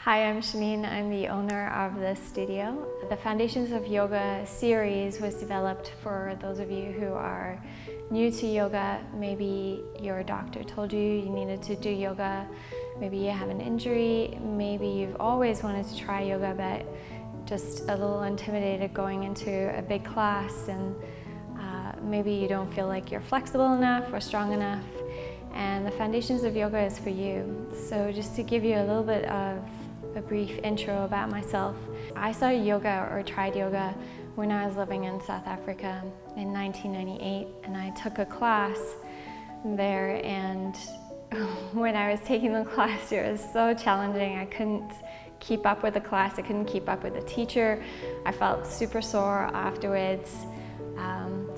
Hi, I'm Shanine. I'm the owner of this studio. The Foundations of Yoga series was developed for those of you who are new to yoga. Maybe your doctor told you needed to do yoga. Maybe you have an injury. Maybe you've always wanted to try yoga but just a little intimidated going into a big class, and maybe you don't feel like you're flexible enough or strong enough. And the Foundations of Yoga is for you. So just to give you a little bit of a brief intro about myself. I started yoga or tried yoga when I was living in South Africa in 1998, and I took a class there, and when I was taking the class it was so challenging. I couldn't keep up with the class, I couldn't keep up with the teacher. I felt super sore afterwards,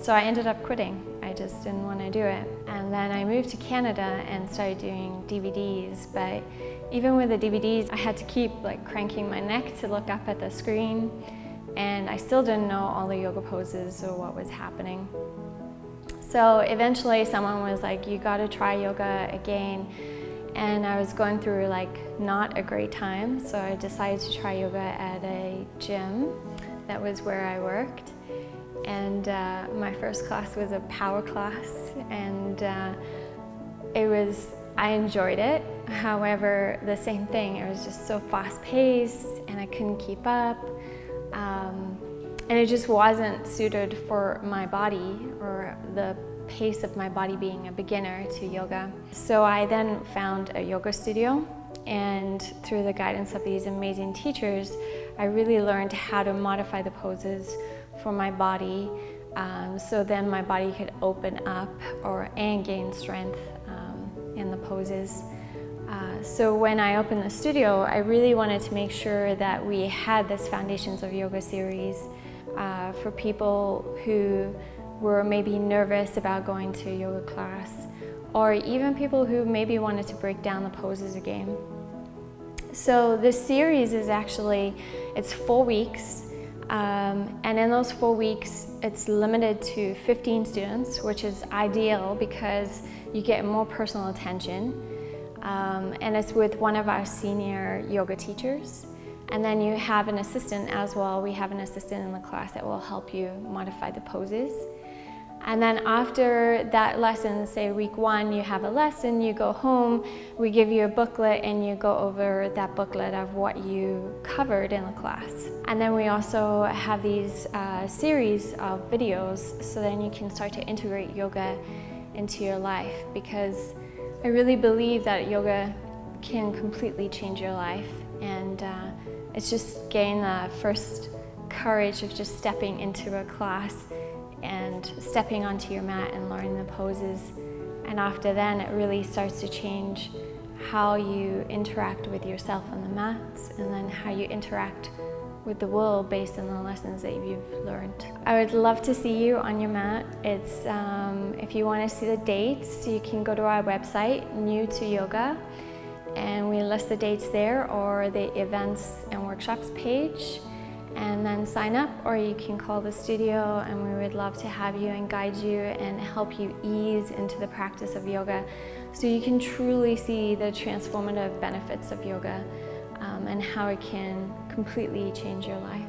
so I ended up quitting. I just didn't want to do it. And then I moved to Canada and started doing DVDs, but even with the DVDs, I had to keep cranking my neck to look up at the screen, and I still didn't know all the yoga poses or what was happening. So eventually someone was like, you got to try yoga again. And I was going through not a great time, so I decided to try yoga at a gym that was where I worked. And my first class was a power class, and I enjoyed it. However, the same thing, it was just so fast-paced and I couldn't keep up. And it just wasn't suited for my body or the pace of my body being a beginner to yoga. So I then found a yoga studio, and through the guidance of these amazing teachers, I really learned how to modify the poses for my body, so then my body could open up and gain strength in the poses. So when I opened the studio, I really wanted to make sure that we had this Foundations of Yoga series for people who were maybe nervous about going to a yoga class, or even people who maybe wanted to break down the poses again. So this series is it's 4 weeks, and in those 4 weeks it's limited to 15 students, which is ideal because you get more personal attention, and it's with one of our senior yoga teachers. And then you have an assistant as well. We have an assistant in the class that will help you modify the poses. And then after that lesson, say week 1, you have a lesson, you go home, we give you a booklet and you go over that booklet of what you covered in the class. And then we also have these series of videos, so then you can start to integrate yoga into your life, because I really believe that yoga can completely change your life, and it's just getting the first courage of just stepping into a class and stepping onto your mat and learning the poses. And after then, it really starts to change how you interact with yourself on the mats, and then how you interact with the world based on the lessons that you've learned. I would love to see you on your mat. If you want to see the dates, you can go to our website, New to Yoga, and we list the dates there, or the events and workshops page, and then sign up, or you can call the studio, and we would love to have you and guide you and help you ease into the practice of yoga so you can truly see the transformative benefits of yoga, and how it can completely change your life.